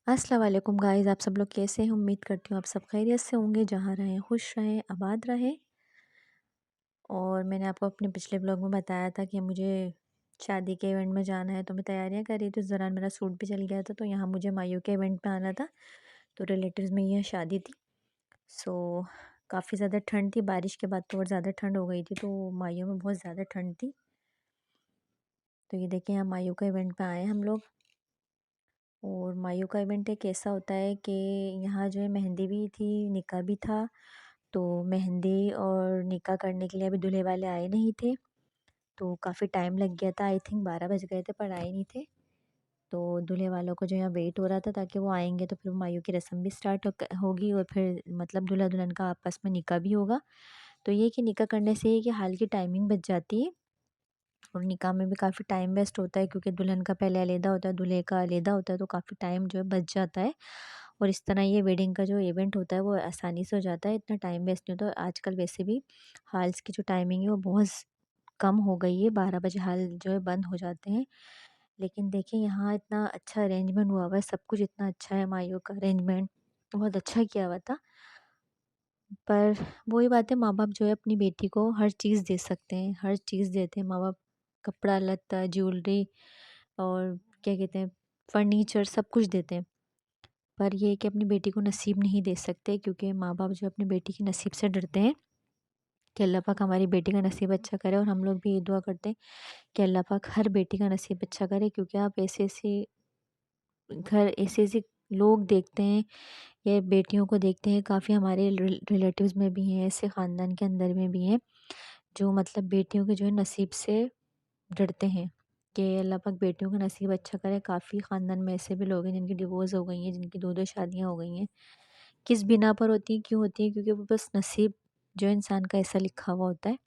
अस्सलाम वालेकुम गाइज़, आप सब लोग कैसे हैं? उम्मीद करती हूँ आप सब खैरियत से होंगे, जहाँ रहें खुश रहें, आबाद रहें। और मैंने आपको अपने पिछले ब्लॉग में बताया था कि मुझे शादी के इवेंट में जाना है, तो मैं तैयारियां कर रही थी। उस दौरान मेरा सूट भी चल गया था, तो यहाँ मुझे मायू के इवेंट पे आना था। तो रिलेटिव्स में यह शादी थी। सो काफ़ी ज़्यादा ठंड थी, बारिश के बाद तो और ज़्यादा ठंड हो गई थी, तो मायू में बहुत ज़्यादा ठंड थी। तो ये देखें, यहाँ मायू का इवेंट पे आए हम लोग। और मायू का इवेंट एक ऐसा होता है कि यहाँ जो है मेहंदी भी थी, निकाह भी था। तो मेहंदी और निकाह करने के लिए अभी दूल्हे वाले आए नहीं थे, तो काफ़ी टाइम लग गया था। आई थिंक 12 बज गए थे, पर आए नहीं थे। तो दूल्हे वालों को जो यहाँ वेट हो रहा था, ताकि वो आएंगे तो फिर मायू की रस्म भी स्टार्ट होगी, और फिर मतलब दूल्हा दुल्हन का आपस में निकाह भी होगा। तो ये कि निकाह करने से ये कि हाल की टाइमिंग बच जाती है, और निकाह में भी काफ़ी टाइम वेस्ट होता है, क्योंकि दुल्हन का पहले अलहदा होता है, दूल्हे का अलहदा होता है, तो काफ़ी टाइम जो है बच जाता है। और इस तरह ये वेडिंग का जो इवेंट होता है वो आसानी से हो जाता है, इतना टाइम वेस्ट नहीं होता। आजकल वैसे भी हॉल्स की जो टाइमिंग है वो बहुत कम हो गई है, 12 बजे हाल जो है बंद हो जाते हैं। लेकिन देखिए, यहाँ इतना अच्छा अरेंजमेंट हुआ हुआ है, सब कुछ इतना अच्छा है। माइयों का अरेंजमेंट बहुत अच्छा किया हुआ था। पर वही बात है, माँ बाप जो है अपनी बेटी को हर चीज़ दे सकते हैं, हर चीज़ देते हैं माँ बाप। कपड़ा लत्ता, ज्वेलरी, और क्या कहते हैं, फर्नीचर, सब कुछ देते हैं। पर ये है कि अपनी बेटी को नसीब नहीं दे सकते, क्योंकि माँ बाप जो अपनी बेटी के नसीब से डरते हैं कि अल्लाह पाक हमारी बेटी का नसीब अच्छा करे। और हम लोग भी ये दुआ करते हैं कि अल्लाह पाक हर बेटी का नसीब अच्छा करे, क्योंकि आप ऐसे ऐसे घर, ऐसे ऐसे लोग देखते हैं या बेटियों को देखते हैं, काफ़ी हमारे रिलेटिव्स में भी हैं, ऐसे ख़ानदान के अंदर में भी हैं जो मतलब बेटियों के जो है नसीब से डरते हैं कि अल्लाह पाक बेटियों का नसीब अच्छा करे। काफ़ी ख़ानदान में ऐसे भी लोग हैं जिनकी डिवोर्स हो गई हैं, जिनकी दो दो शादियाँ हो गई हैं। किस बिना पर होती हैं, क्यों होती हैं? क्योंकि वो बस नसीब जो इंसान का ऐसा लिखा हुआ होता है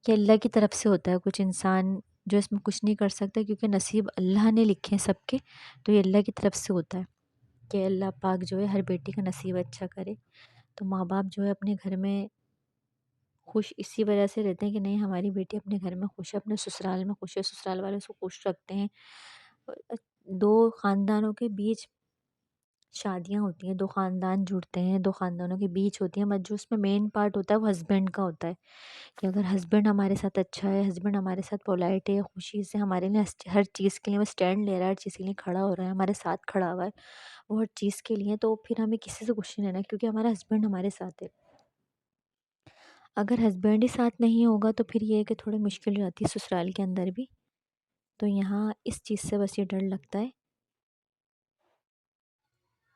कि अल्लाह की तरफ से होता है। कुछ इंसान जो इसमें कुछ नहीं कर सकता, क्योंकि नसीब अल्लाह ने लिखे हैं सबके, तो ये अल्लाह की तरफ से होता है कि अल्लाह पाक जो है हर बेटी का नसीब अच्छा करे। तो माँ बाप जो है अपने घर में खुश इसी वजह से रहते हैं कि नहीं, हमारी बेटी अपने घर में खुश है, अपने ससुराल में खुश है, ससुराल वाले उसको खुश रखते हैं। दो ख़ानदानों के बीच शादियाँ होती हैं, दो ख़ानदान जुड़ते हैं, दो ख़ानदानों के बीच होती हैं, बट जो उसमें मेन पार्ट होता है वो हस्बैंड का होता है। कि अगर हस्बैंड हमारे साथ अच्छा है, हस्बैंड हमारे साथ पोलाइट है, खुशी से हमारे लिए हर चीज़ के लिए वो स्टैंड ले रहा है, हर चीज़ के लिए खड़ा हो रहा है, हमारे साथ खड़ा हुआ है, वो हर चीज़ के लिए, तो फिर हमें किसी से कुछ नहीं लेना, क्योंकि हमारा हस्बैंड हमारे साथ है। अगर हस्बैंड ही साथ नहीं होगा तो फिर ये है कि थोड़ी मुश्किल हो जाती है ससुराल के अंदर भी। तो यहाँ इस चीज़ से बस ये डर लगता है।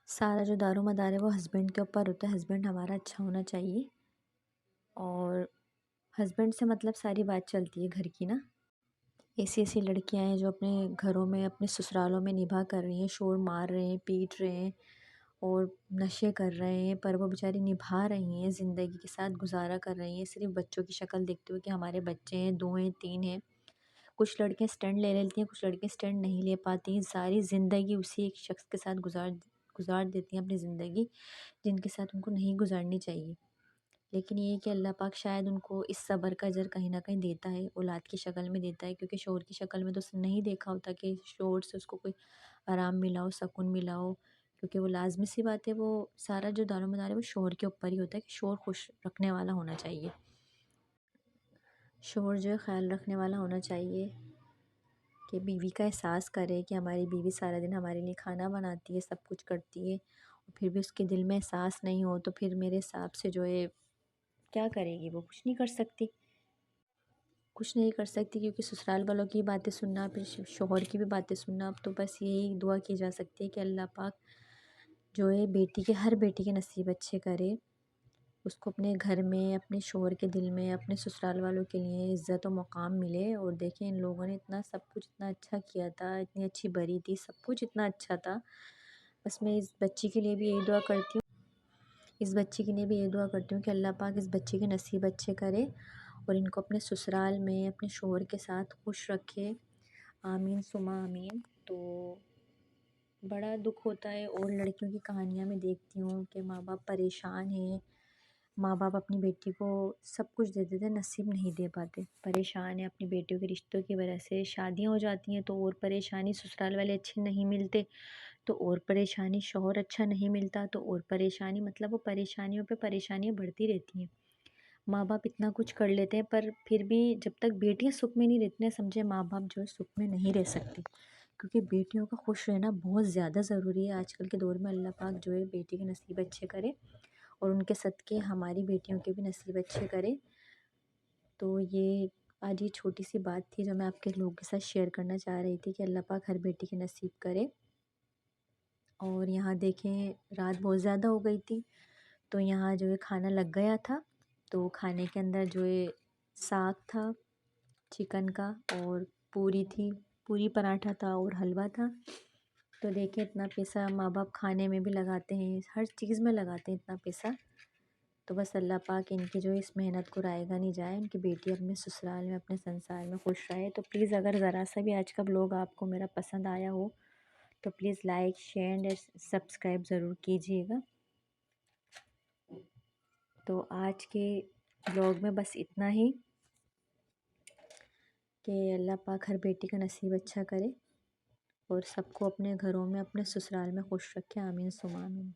सारा जो दारोमदार है वो हस्बैंड के ऊपर होता है, हस्बैंड हमारा अच्छा होना चाहिए। और हस्बैंड से मतलब सारी बात चलती है घर की ना। ऐसी ऐसी लड़कियां हैं जो अपने घरों में, अपने ससुरालों में निभा कर रही हैं, शोर मार रहे हैं, पीट रहे हैं और नशे कर रहे हैं, पर वो बेचारी निभा रही हैं, ज़िंदगी के साथ गुजारा कर रही हैं, सिर्फ बच्चों की शक्ल देखते हुए कि हमारे बच्चे हैं, 2 हैं, 3 हैं। कुछ लड़कियां स्टैंड ले लेती हैं, कुछ लड़कियां स्टैंड नहीं ले पाती हैं, सारी ज़िंदगी उसी एक शख्स के साथ गुजार गुजार देती हैं अपनी ज़िंदगी, जिनके साथ उनको नहीं गुजारनी चाहिए। लेकिन ये है कि अल्लाह पाक शायद उनको इस सब्र का अजर कहीं न कहीं देता है, औलाद की शक्ल में देता है, क्योंकि शौहर की शक्ल में तो उसने नहीं देखा होता कि शौहर से उसको कोई आराम मिला हो, सुकून मिला हो। क्योंकि वो लाज़मी सी बात है, वो सारा जो दारोमदार है वो शौहर के ऊपर ही होता है कि शौहर खुश रखने वाला होना चाहिए। शौहर जो है ख़्याल रखने वाला होना चाहिए कि बीवी का एहसास करे कि हमारी बीवी सारा दिन हमारे लिए खाना बनाती है, सब कुछ करती है, और फिर भी उसके दिल में एहसास नहीं हो, तो फिर मेरे हिसाब से जो है क्या करेगी वो? कुछ नहीं कर सकती, कुछ नहीं कर सकती, क्योंकि ससुराल वालों की बातें सुनना, फिर शौहर की भी बातें सुनना। अब तो बस यही दुआ की जा सकती है कि अल्लाह पाक जो है बेटी के, हर बेटी के नसीब अच्छे करे, उसको अपने घर में, अपने शौहर के दिल में, अपने ससुराल वालों के लिए इज़्ज़त और मुक़ाम मिले। और देखें, इन लोगों ने इतना सब कुछ इतना अच्छा किया था, इतनी अच्छी बरी थी, सब कुछ इतना अच्छा था। बस मैं इस बच्ची के लिए भी यही दुआ करती हूँ, इस बच्ची के लिए भी ये दुआ करती हूँ कि अल्लाह पाक इस बच्ची के नसीब अच्छे करे और इनको अपने ससुराल में अपने शौहर के साथ खुश रखे। आमीन सुमा आमीन। तो बड़ा दुख होता है, और लड़कियों की कहानियाँ मैं देखती हूँ कि माँ बाप परेशान हैं, माँ बाप अपनी बेटी को सब कुछ दे देते, नसीब नहीं दे पाते, परेशान है अपनी बेटियों के रिश्तों की वजह से। शादियाँ हो जाती हैं तो और परेशानी, ससुराल वाले अच्छे नहीं मिलते, तो और परेशानी, शौहर अच्छा नहीं मिलता तो और परेशानी, मतलब वो परेशानियों पे परेशानियाँ बढ़ती रहती हैं। माँ बाप इतना कुछ कर लेते हैं पर फिर भी जब तक बेटियाँ सुख में नहीं रहती ना, समझे माँ बाप जो है सुख में नहीं रह सकते, क्योंकि बेटियों का खुश रहना बहुत ज़्यादा ज़रूरी है आजकल के दौर में। अल्लाह पाक जो है बेटी के नसीब अच्छे करे और उनके सदक़े हमारी बेटियों के भी नसीब अच्छे करे। तो ये आज ये छोटी सी बात थी जो मैं आपके लोगों के साथ शेयर करना चाह रही थी कि अल्लाह पाक हर बेटी के नसीब करे। और यहाँ देखें रात बहुत ज़्यादा हो गई थी, तो यहाँ जो है खाना लग गया था। तो खाने के अंदर जो है साग था चिकन का, और पूरी थी, पूरी पराठा था और हलवा था। तो देखिए इतना पैसा माँ बाप खाने में भी लगाते हैं, हर चीज़ में लगाते हैं इतना पैसा। तो बस अल्लाह पाक इनकी जो इस मेहनत को रायगा नहीं जाए, उनकी बेटी अपने ससुराल में अपने संसार में खुश रहे। तो प्लीज़ अगर ज़रा सा भी आज का ब्लॉग आपको मेरा पसंद आया हो तो please like share and subscribe ज़रूर कीजिएगा। तो आज के ब्लॉग में बस इतना ही, कि अल्लाह पाक हर बेटी का नसीब अच्छा करे और सबको अपने घरों में अपने ससुराल में खुश रखे। आमीन सुमा आमीन।